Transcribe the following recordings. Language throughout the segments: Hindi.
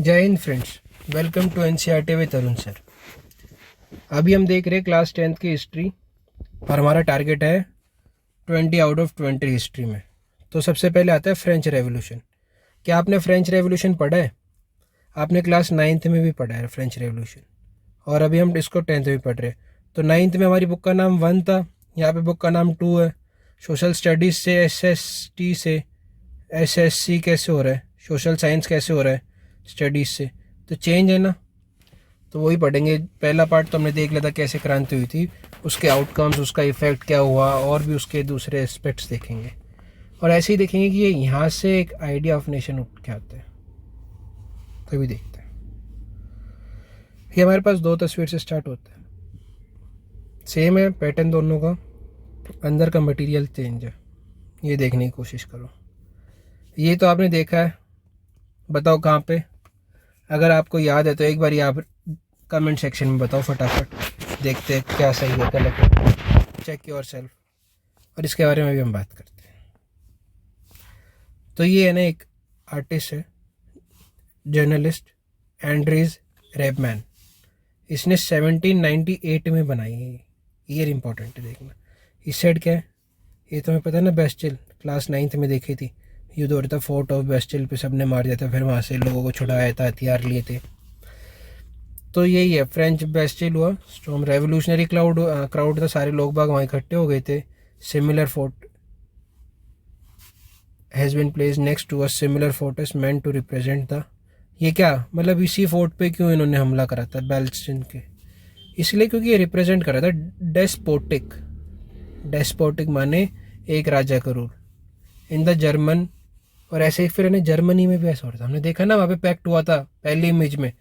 जय हिंद friends, welcome to NCERT with Tarun sir. अभी हम देख रहे हैं क्लास 10th की हिस्ट्री और हमारा टारगेट है 20 आउट ऑफ 20 हिस्ट्री में। तो सबसे पहले आता है फ्रेंच रेवोल्यूशन। क्या आपने फ्रेंच रेवोल्यूशन पढ़ा है? आपने क्लास 9th में भी पढ़ा है फ्रेंच रेवोल्यूशन, और अभी हम इसको 10th में पढ़ रहे हैं। तो 9th में हमारी बुक का नाम 1 था, यहाँ पे बुक का नाम 2 है। सोशल स्टडीज़ से एसएसटी से एसएससी कैसे हो रहा है, सोशल साइंस कैसे हो रहा है स्टडीज़ से, तो चेंज है ना। तो वही पढ़ेंगे। पहला पार्ट तो हमने देख लिया था कैसे क्रांति हुई थी, उसके आउटकम्स, उसका इफेक्ट क्या हुआ, और भी उसके दूसरे एस्पेक्ट्स देखेंगे। और ऐसे ही देखेंगे कि ये यहाँ से एक आइडिया ऑफ नेशन उठ के आता है। तभी देखते हैं। ये हमारे पास 2 तस्वीर से स्टार्ट होता है, सेम है पैटर्न दोनों का, अंदर का मटेरियल चेंज है। ये देखने की कोशिश करो। ये तो आपने देखा है, बताओ कहाँ पे। अगर आपको याद है तो एक बार आप कमेंट सेक्शन में बताओ फटाफट। देखते हैं क्या सही है गलत है, चेक योर सेल्फ। और इसके बारे में भी हम बात करते हैं। तो ये है ना, एक आर्टिस्ट है, जर्नलिस्ट एंड्रीज रेबमैन। इसने 1798 में बनाई है। ईयर इंपॉर्टेंट है देखना। इस साइड क्या है, ये तुम्हें पता है ना, बेस्टिल। क्लास 9th में देखी थी, युद्ध हो रहा था, फोर्ट ऑफ बेस्टिल पे सबने मार दिया था, फिर वहाँ से लोगों को छुड़ाया था, हथियार लिए थे। तो यही है, फ्रेंच बेस्टिल हुआ, स्टॉर्म, रेवोल्यूशनरी क्राउड था, सारे लोग बाग वहाँ इकट्ठे हो गए थे। Similar fort has been place next to a similar fortress meant to represent the, ये क्या मतलब इसी फोर्ट पे क्यों इन्होंने हमला करा था बेल्चिन के? इसलिए क्योंकि ये रिप्रेजेंट करा था डेस्पोटिक। डेस्पोटिक माने एक राजा का रूल इन द जर्मन। और ऐसे ही फिर इन्हें जर्मनी में भी ऐसा हो रहा था, हमने देखा ना, वहाँ पे पैक्ट हुआ था। पहली इमेज में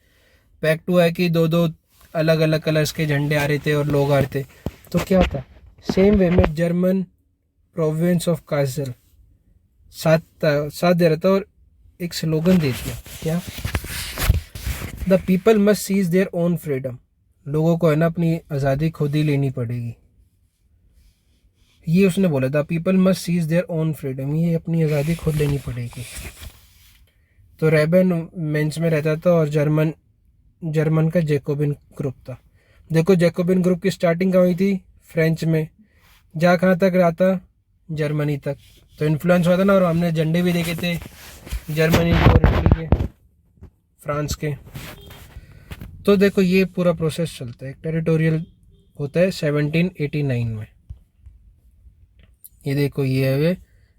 पैक्ट हुआ है कि 2-2 अलग अलग कलर्स के झंडे आ रहे थे और लोग आ रहे थे। तो क्या होता, सेम वे में जर्मन प्रोविंस ऑफ काजल साथ दे रहा था और एक स्लोगन दे दिया, क्या, the people must seize their own freedom. लोगों को है ना अपनी आज़ादी खुद ही लेनी पड़ेगी, ये उसने बोला था। People must seize their own freedom, ये अपनी आज़ादी खुद लेनी पड़ेगी। तो रेबन मेंस में रहता था और जर्मन का जैकोबिन ग्रुप था। देखो जैकोबिन ग्रुप की स्टार्टिंग कहाँ हुई थी? फ्रेंच में। जा कहाँ तक रहा था? जर्मनी तक। तो इन्फ्लुएंस हुआ था ना, और हमने झंडे भी देखे थे जर्मनी के और इटली के, फ्रांस के। तो देखो ये पूरा प्रोसेस चलता है। एक टेरिटोरियल होता है 1789 में। ये देखो ये है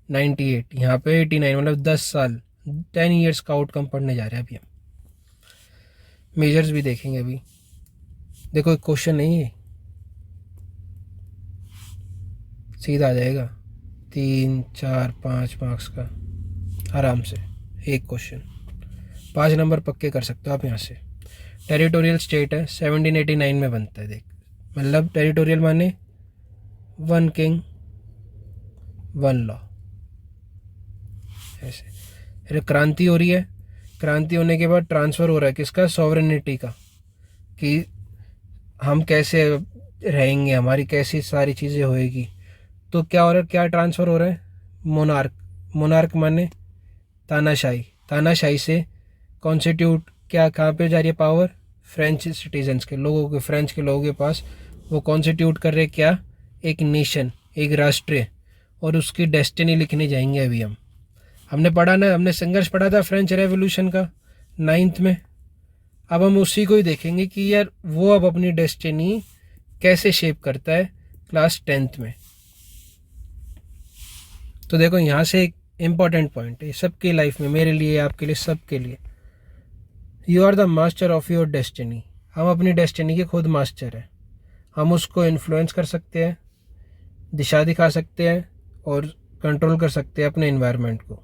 98, यहाँ पे 89, मतलब 10 साल, 10 ईयर्स का आउटकम पढ़ने जा रहे हैं अभी हम। मेजर्स भी देखेंगे अभी। देखो एक क्वेश्चन नहीं है, सीधा आ जाएगा 3, 4, 5 मार्क्स का आराम से। एक क्वेश्चन 5 नंबर पक्के कर सकते हो आप यहाँ से। टेरिटोरियल स्टेट है, 1789 में बनता है। देख, मतलब टेरिटोरियल माने 1 किंग 1 लॉ। ऐसे फिर क्रांति हो रही है। क्रांति होने के बाद ट्रांसफ़र हो रहा है किसका? सॉवरेनिटी का, कि हम कैसे रहेंगे, हमारी कैसी सारी चीज़ें होएगी। तो क्या हो रहा है, क्या ट्रांसफ़र हो रहा है? मोनार्क। मोनार्क माने तानाशाही। तानाशाही से कॉन्स्टिट्यूट, क्या कहाँ पे जा रही है पावर? फ्रेंच सिटीजन्स के लोगों के, फ्रेंच के लोगों के पास। वो कॉन्स्टिट्यूट कर रहे क्या? एक नेशन, एक राष्ट्र, और उसकी डेस्टिनी लिखने जाएंगे अभी हम। हमने पढ़ा ना, हमने संघर्ष पढ़ा था फ्रेंच रेवोल्यूशन का 9th में। अब हम उसी को ही देखेंगे कि यार वो अब अपनी डेस्टिनी कैसे शेप करता है क्लास 10th में। तो देखो यहाँ से एक इम्पॉर्टेंट पॉइंट है सबकी लाइफ में, मेरे लिए, आपके लिए, सबके लिए। You are the master of your destiny. हम अपनी डेस्टिनी के खुद मास्टर हैं। हम उसको इन्फ्लुएंस कर सकते हैं, दिशा दिखा सकते हैं, और कंट्रोल कर सकते हैं अपने इन्वायरमेंट को।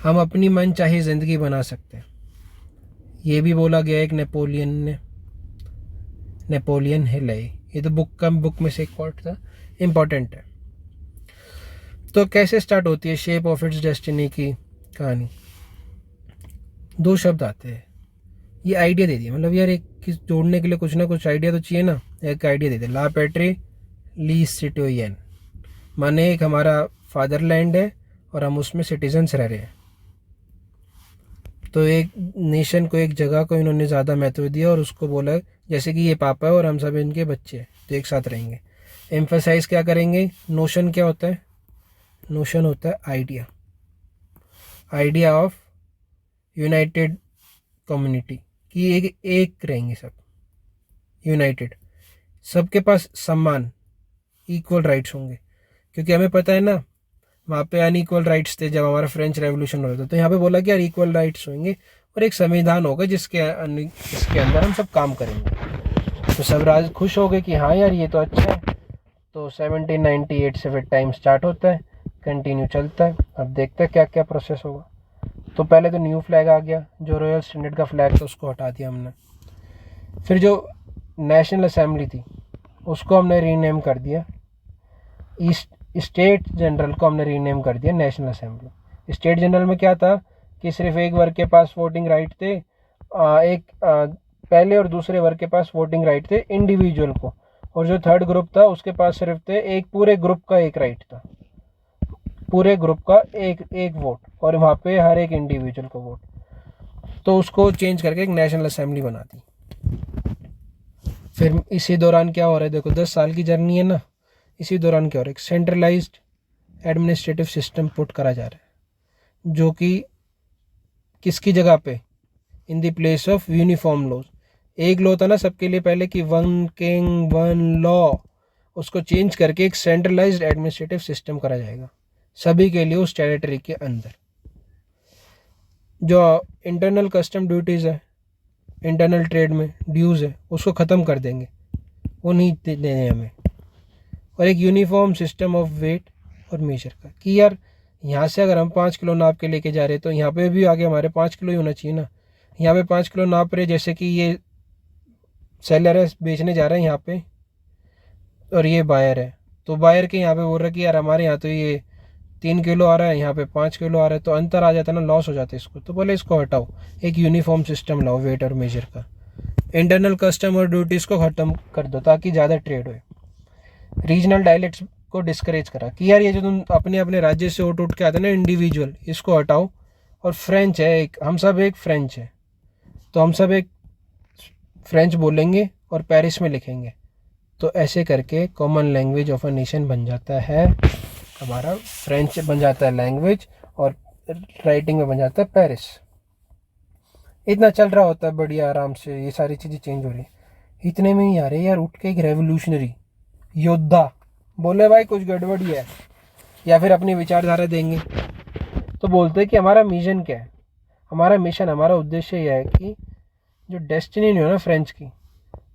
हम अपनी मन चाहे ज़िंदगी बना सकते हैं। ये भी बोला गया एक नेपोलियन हिल है। ये तो बुक में से एक पार्ट था, इम्पॉर्टेंट है। तो कैसे स्टार्ट होती है शेप ऑफ इट्स डेस्टिनी की कहानी? 2 शब्द आते हैं, ये आइडिया दे दिया, मतलब यार एक जोड़ने के लिए कुछ ना कुछ आइडिया तो चाहिए ना। एक आइडिया दे दिया, ला पेट्री ली सिटोयन, माने एक हमारा फादरलैंड है और हम उसमें सिटीजन्स रह रहे हैं। तो एक नेशन को, एक जगह को इन्होंने ज़्यादा महत्व दिया और उसको बोला जैसे कि ये पापा है और हम सब इनके बच्चे हैं तो एक साथ रहेंगे। एम्फसाइज क्या करेंगे? नोशन क्या होता है? नोशन होता है idea, idea of United community, कि एक रहेंगे सब यूनाइटेड, सबके पास समान इक्वल राइट्स होंगे। क्योंकि हमें पता है ना वहाँ पे अनइक्वल राइट्स थे जब हमारा फ्रेंच रेवोल्यूशन हो रहा था, तो यहाँ पे बोला कि यार इक्वल राइट्स होंगे और एक संविधान होगा जिसके अंदर हम सब काम करेंगे। तो सब राज खुश हो गए कि हाँ यार ये तो अच्छा है। तो 1798 से फिर टाइम स्टार्ट होता है, कंटिन्यू चलता है। अब देखते हैं क्या क्या प्रोसेस होगा। तो पहले तो न्यू फ्लैग आ गया, जो रॉयल स्टैंडर्ड का फ्लैग था उसको हटा दिया हमने। फिर जो नेशनल असेंबली थी उसको हमने रीनेम कर दिया, ईस्ट स्टेट जनरल को हमने रीनेम कर दिया नेशनल असेंबली। स्टेट जनरल में क्या था कि सिर्फ एक वर्ग के पास वोटिंग राइट थे, पहले और दूसरे वर्ग के पास वोटिंग राइट थे इंडिविजुअल को, और जो थर्ड ग्रुप था उसके पास सिर्फ थे एक पूरे ग्रुप का एक राइट था, पूरे ग्रुप का एक वोट, और वहाँ पे हर एक इंडिविजुअल को वोट। तो उसको चेंज करके एक नेशनल असेंबली बना दी। फिर इसी दौरान क्या हो रहा है, देखो 10 साल की जर्नी है ना, इसी दौरान क्या हो रहा है, एक सेंट्रलाइज्ड एडमिनिस्ट्रेटिव सिस्टम पुट करा जा रहा है, जो कि किसकी जगह पे? In the place of uniform laws. एक लॉ था ना सबके लिए पहले कि वन किंग वन लॉ, उसको चेंज करके एक सेंट्रलाइज्ड एडमिनिस्ट्रेटिव सिस्टम करा जाएगा सभी के लिए उस टेरिटरी के अंदर। जो इंटरनल कस्टम ड्यूटीज़ है, इंटरनल ट्रेड में ड्यूज़ है, उसको ख़त्म कर देंगे, वो नहीं देने हमें। और एक यूनिफॉर्म सिस्टम ऑफ वेट और मेजर का, कि यार यहाँ से अगर हम 5 किलो नाप के लेके जा रहे हैं तो यहाँ पे भी आगे हमारे 5 किलो ही होना चाहिए ना। यहाँ पे 5 किलो नाप रहे, जैसे कि ये सेलर है बेचने जा रहा है यहाँ पे और ये बायर है, तो बायर के यहाँ पे बोल रहा है कि यार हमारे यहाँ तो ये 3 किलो आ रहा है, यहाँ पे 5 किलो आ रहा है, तो अंतर आ जाता है ना, लॉस हो जाता है इसको। तो बोले इसको हटाओ, एक यूनिफॉर्म सिस्टम लाओ वेट और मेजर का। इंटरनल कस्टम और ड्यूटीज़ को ख़त्म कर दो ताकि ज़्यादा ट्रेड हो। रीजनल डायलेक्ट्स को डिस्करेज करा कि यार ये जो तुम अपने अपने राज्य से उठ के आते हैं ना इंडिविजुअल, इसको हटाओ। और फ्रेंच है एक, हम सब एक फ्रेंच है, तो हम सब एक फ्रेंच बोलेंगे और पेरिस में लिखेंगे। तो ऐसे करके common language of a nation बन जाता है हमारा, फ्रेंच बन जाता है लैंग्वेज और राइटिंग में बन जाता है पेरिस। इतना चल रहा होता है बढ़िया आराम से, ये सारी चीज़ें चेंज हो रही है। इतने में ही आ रहे यार उठ के एक रेवोल्यूशनरी योद्धा बोले भाई कुछ गड़बड़ी है, या फिर अपनी विचारधारा देंगे। तो बोलते हैं कि हमारा मिशन क्या है, हमारा मिशन, हमारा उद्देश्य यह है कि जो डेस्टिनी नहीं हो ना फ्रेंच की,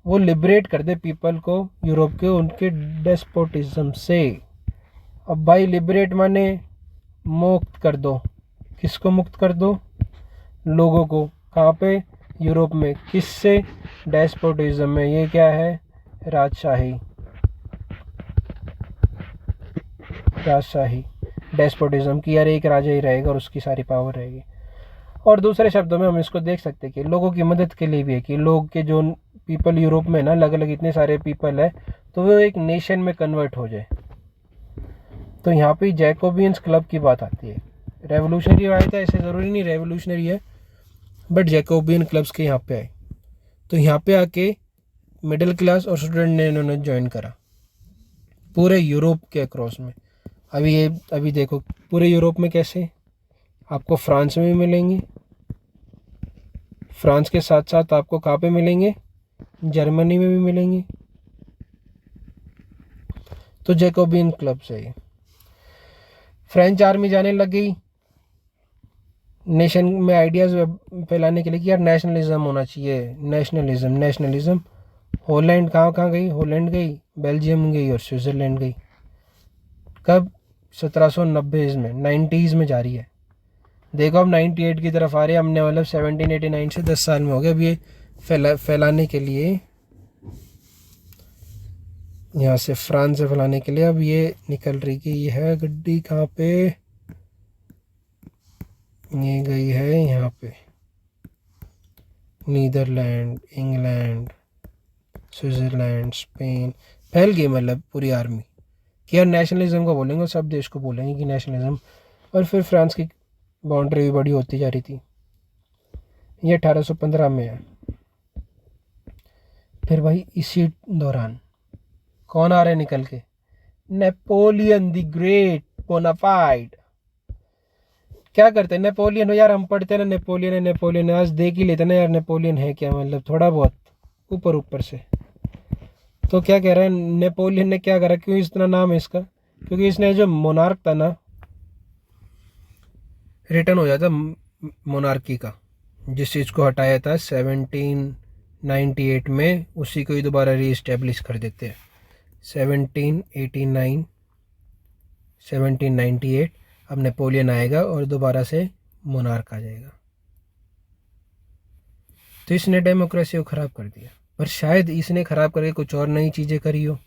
वो लिबरेट कर दे पीपल को यूरोप के उनके डेस्पोटिज्म से। अब भाई लिबरेट माने मुक्त कर दो, किसको मुक्त कर दो? लोगों को। कहाँ पे? यूरोप में। किससे? डेस्पोटिज्म में। ये क्या है? राजशाही, राजशाही डेस्पोटिज्म की, यार एक राजा ही रहेगा और उसकी सारी पावर रहेगी। और दूसरे शब्दों में हम इसको देख सकते हैं कि लोगों की मदद के लिए भी है, कि लोग के जो पीपल यूरोप में ना अलग अलग इतने सारे पीपल है, तो वो एक नेशन में कन्वर्ट हो जाए। तो यहाँ पे जैकोबियंस क्लब की बात आती है। रेवोल्यूशनरी आया था, ऐसे ज़रूरी नहीं रेवोल्यूशनरी है, बट जैकोबियन क्लब्स के यहाँ पे आए। तो यहाँ पे आके मिडिल क्लास और स्टूडेंट ने इन्होंने ज्वाइन करा पूरे यूरोप के अक्रॉस में। अभी देखो पूरे यूरोप में कैसे, आपको फ्रांस में भी मिलेंगे, फ्रांस के साथ साथ आपको कहाँ पे मिलेंगे? जर्मनी में भी मिलेंगे। तो जैकोबियन क्लब से ही फ्रेंच आर्मी जाने लग गई नेशन में आइडियाज़ फैलाने के लिए कि यार नेशनलिज्म होना चाहिए, नेशनलिज्म। हॉलैंड कहाँ गई? हॉलैंड गई, बेल्जियम गई और स्विट्ज़रलैंड गई। कब? 1790 में, 90s में जारी है। देखो अब 98 की तरफ आ रहे हैं हमने, मतलब 1789 से 10 साल में हो गए। अब ये फैलाने के लिए, यहाँ से फ्रांस से फैलाने के लिए अब ये निकल रही कि ये है गड्डी कहाँ पे, ये गई है यहाँ पे नीदरलैंड, इंग्लैंड, स्विट्ज़रलैंड, स्पेन, फैल गई मतलब पूरी आर्मी कि यार नेशनलिज्म को बोलेंगे, सब देश को बोलेंगे कि नेशनलिज्म। और फिर फ्रांस की बाउंड्री भी बड़ी होती जा रही थी। ये 1815 में है। फिर भाई इसी दौरान कौन आ रहा है निकल के? Napoleon the great Bonaparte. क्या करते हैं नेपोलियन हो यार, हम पढ़ते हैं ना नेपोलियन है नेपोलियन है, आज देख ही लेते ना यार नेपोलियन है क्या, मतलब थोड़ा बहुत ऊपर ऊपर से। तो क्या कह रहे हैं नेपोलियन ने क्या करा, क्यों इतना नाम है इसका? क्योंकि इसने जो मोनार्क था ना, रिटर्न हो जाता मोनार्की का, जिस चीज़ को हटाया था 1798 में, उसी को ही दोबारा रीइस्टेब्लिश कर देते हैं। 1789 1798 अब नेपोलियन आएगा और दोबारा से मोनार्क आ जाएगा। तो इसने डेमोक्रेसी को ख़राब कर दिया, पर शायद इसने ख़राब करके कुछ और नई चीज़ें करी हो।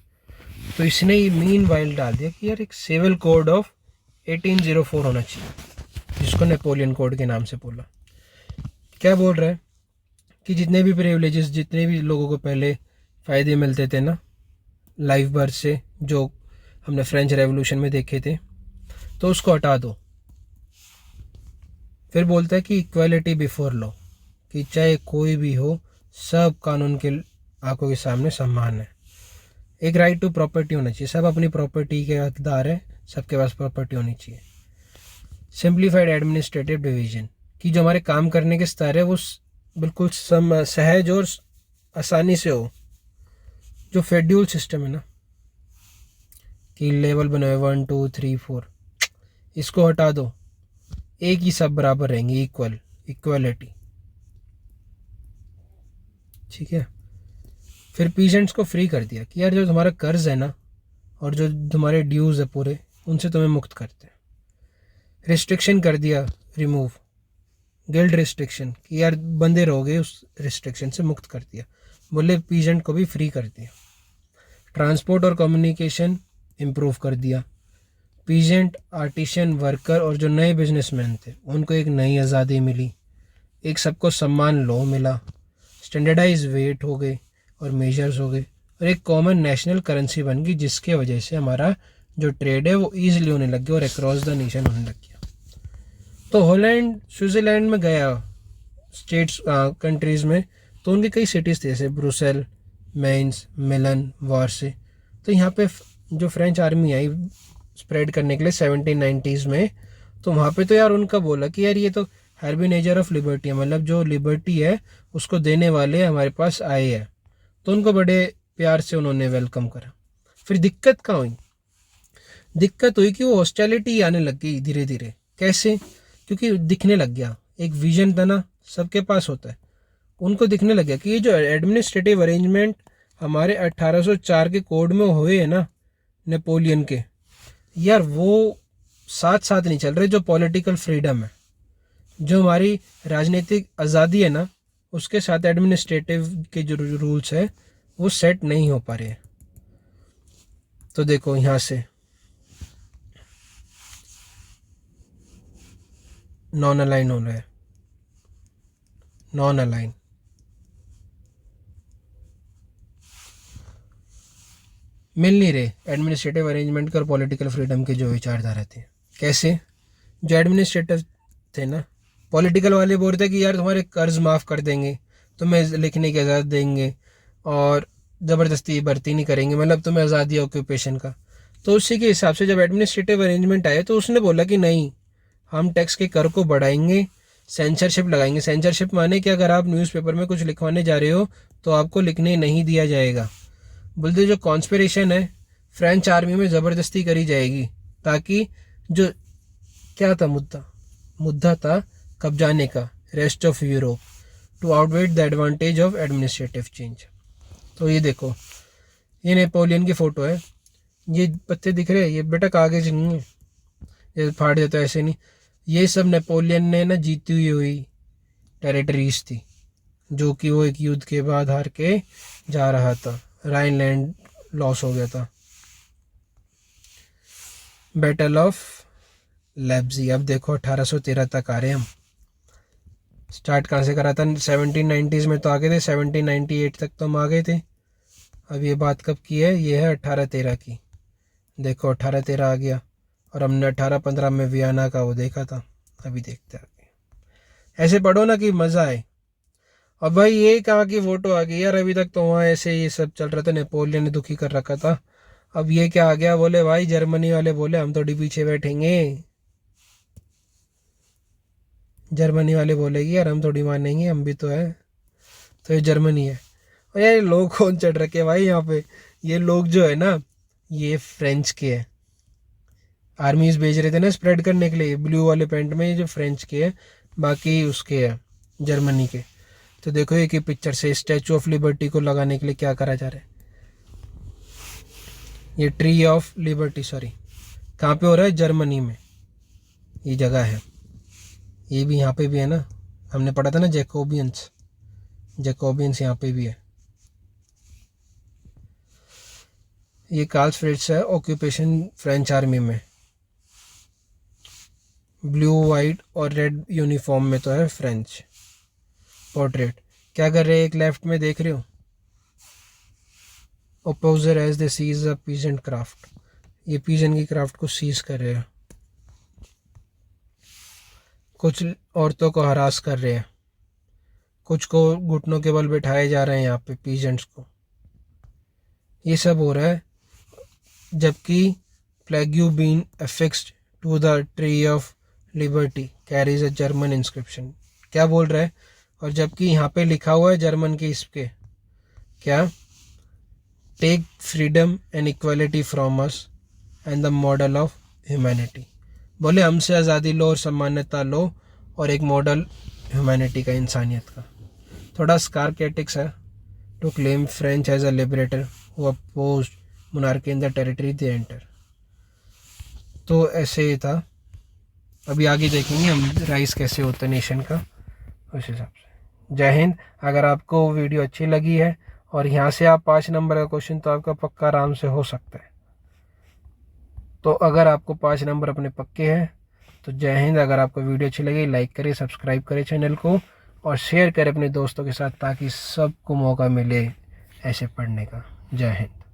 तो इसने ही मीन वाइल डाल दिया कि यार एक सिविल कोड ऑफ 1804 होना चाहिए, जिसको नेपोलियन कोड के नाम से बोला। क्या बोल रहा है कि जितने भी प्रिविलेजेस, जितने भी लोगों को पहले फ़ायदे मिलते थे ना लाइफ बर्थ से, जो हमने फ्रेंच रेवोल्यूशन में देखे थे, तो उसको हटा दो। फिर बोलता है कि इक्वालिटी बिफोर लॉ, कि चाहे कोई भी हो सब कानून के आंखों के सामने समान है। एक राइट टू प्रॉपर्टी होना चाहिए, सब अपनी प्रॉपर्टी के हकदार है, सबके पास प्रॉपर्टी होनी चाहिए। सिंप्लीफाइड एडमिनिस्ट्रेटिव डिवीजन, कि जो हमारे काम करने के स्तर है वो बिल्कुल सहज और आसानी से हो। जो फेड्यूल सिस्टम है ना, कि लेवल बने हुए 1 2 3 4, इसको हटा दो, एक ही सब बराबर रहेंगे, इक्वलिटी। ठीक है। फिर पीजेंट्स को फ्री कर दिया कि यार जो तुम्हारा कर्ज है ना और जो तुम्हारे ड्यूज है पूरे, उनसे तुम्हें मुक्त करते हैं। रिस्ट्रिक्शन कर दिया, रिमूव गिल्ड रिस्ट्रिक्शन, कि यार बंदे रहोगे, उस रिस्ट्रिक्शन से मुक्त कर दिया। बोले पीजेंट को भी फ्री कर दिया। ट्रांसपोर्ट और कम्युनिकेशन इम्प्रूव कर दिया। पीजेंट, आर्टिशन, वर्कर और जो नए बिजनेसमैन थे उनको एक नई आज़ादी मिली, एक सबको सम्मान लॉ मिला, स्टैंडर्डाइज वेट हो गए और मेजर्स हो गए, और एक कॉमन नेशनल करेंसी बन गई, जिसके वजह से हमारा जो ट्रेड है वो ईजिली होने लग गया और अक्रॉस द नेशन होने लग गया। तो हॉलैंड, स्विट्ज़रलैंड में गया स्टेट्स कंट्रीज़ में, तो उनके कई सिटीज़ थे, जैसे ब्रुसेल, मेंस, मिलन, वार्से। तो यहाँ पे जो फ्रेंच आर्मी आई स्प्रेड करने के लिए 1790s में, तो वहाँ पे तो यार उनका बोला कि यार ये तो हार्बिनेजर ऑफ लिबर्टी है, मतलब जो लिबर्टी है उसको देने वाले हमारे पास आए हैं। तो उनको बड़े प्यार से उन्होंने वेलकम करा। फिर दिक्कत कहाँ हुई? दिक्कत हुई कि वो हॉस्टिलिटी आने लग गई धीरे धीरे। कैसे? क्योंकि दिखने लग गया, एक विजन था ना, सबके पास होता है, उनको दिखने लग गया कि ये जो एडमिनिस्ट्रेटिव अरेंजमेंट हमारे 1804 के कोड में हुए हैं ना नेपोलियन के, यार वो साथ साथ नहीं चल रहे। जो पॉलिटिकल फ्रीडम है, जो हमारी राजनीतिक आज़ादी है ना, उसके साथ एडमिनिस्ट्रेटिव के जो रूल्स है वो सेट नहीं हो पा रहे हैं। तो देखो यहाँ से नॉन अलाइन हो रहा है, नॉन अलाइन। मिल नहीं रहे एडमिनिस्ट्रेटिव अरेंजमेंट के और पॉलिटिकल फ्रीडम के जो विचारधारा थे। कैसे? जो एडमिनिस्ट्रेटिव थे ना, पॉलिटिकल वाले बोल रहे थे कि यार तुम्हारे कर्ज माफ़ कर देंगे, तुम्हें लिखने की आज़ादी देंगे और ज़बरदस्ती भर्ती नहीं करेंगे, मतलब तुम्हें आज़ादी ऑक्यूपेशन का। तो उसी के हिसाब से जब एडमिनिस्ट्रेटिव अरेंजमेंट आए तो उसने बोला कि नहीं, हम टैक्स के कर को बढ़ाएंगे, सेंसरशिप लगाएंगे। सेंसरशिप माने कि अगर आप न्यूज़पेपर में कुछ लिखवाने जा रहे हो तो आपको लिखने नहीं दिया जाएगा। बोलते जो कॉन्स्पिरेशन है फ्रेंच आर्मी में ज़बरदस्ती करी जाएगी, ताकि जो क्या था मुद्दा था कब्जाने का rest of Europe, to outweigh the advantage of administrative change. तो ये देखो, ये नेपोलियन की फ़ोटो है, ये पत्ते दिख रहे हैं, ये बेटा कागज नहीं है, ये फाड़ देता है ऐसे नहीं। ये सब नेपोलियन ने ना जीती हुई टेरिटरीज थी, जो कि वो एक युद्ध के बाद हार के जा रहा था। राइनलैंड लॉस हो गया था, बैटल ऑफ लेप्जी। अब देखो 1813 तक आ रहे हम। स्टार्ट कहाँ से करा था? 1790s में तो आ गए थे, 1798 तक तो हम आ गए थे। अब ये बात कब की है? ये है 1813 की। देखो 1813 आ गया और हमने 1815 में वियना का वो देखा था। अभी देखते हैं, ऐसे पढ़ो ना कि मज़ा आए। अब भाई ये कहाँ की फोटो आ गई यार, अभी तक तो वहाँ ऐसे ये सब चल रहा था, नेपोलियन ने दुखी कर रखा था, अब ये क्या आ गया। बोले भाई जर्मनी वाले बोले हम थोड़ी पीछे बैठेंगे, जर्मनी वाले बोले कि यार हम थोड़ी मानेंगे, हम भी तो है। तो ये जर्मनी है। और यार ये लोग कौन चढ़ रखे हैं भाई यहाँ पे, ये लोग जो है ना ये फ्रेंच के हैं, आर्मीज भेज रहे थे ना स्प्रेड करने के लिए, ब्लू वाले पेंट में, ये जो फ्रेंच के हैं, बाकी उसके हैं जर्मनी के। तो देखो एक ही पिक्चर से स्टैचू ऑफ लिबर्टी को लगाने के लिए क्या करा जा रहा है। ये ट्री ऑफ लिबर्टी, सॉरी कहाँ पे हो रहा है, जर्मनी में ये जगह है। ये भी यहाँ पे भी है ना, हमने पढ़ा था ना जैकोबियंस, जैकोबियंस यहाँ पे भी है। ये कार्ल फ्रिट्ज है, ऑक्यूपेशन फ्रेंच आर्मी में, ब्लू वाइट और रेड यूनिफॉर्म में तो है फ्रेंच। पोर्ट्रेट क्या कर रहे हैं, एक लेफ्ट में देख रहे हो, opposer as they seize a peasant craft, ये पीजन की क्राफ्ट को सीज कर रहे हैं, कुछ औरतों को हरास कर रहे हैं, कुछ को घुटनों के बल बिठाए जा रहे हैं यहाँ पे पीजेंट्स को, ये सब हो रहा है। जबकि plaque been affixed to the tree of liberty carries a German inscription, क्या बोल रहा है, और जबकि यहाँ पे लिखा हुआ है जर्मन के इसके क्या, take freedom and equality from us and the model of humanity, बोले हमसे आज़ादी लो और सम्मान्यता लो और एक मॉडल ह्यूमैनिटी का, इंसानियत का। थोड़ा स्कारकेटिक्स है, to claim French as a liberator who opposed monarchy in the territory they enter. तो ऐसे ही था, अभी आगे देखेंगे हम राइस कैसे होता है नेशन का, उस हिसाब से। जय हिंद। अगर आपको वीडियो अच्छी लगी है और यहाँ से आप 5 नंबर का क्वेश्चन तो आपका पक्का आराम से हो सकता है, तो अगर आपको 5 नंबर अपने पक्के हैं तो जय हिंद। अगर आपको वीडियो अच्छी लगी लाइक करें, सब्सक्राइब करें चैनल को और शेयर करें अपने दोस्तों के साथ, ताकि सबको मौका मिले ऐसे पढ़ने का। जय हिंद।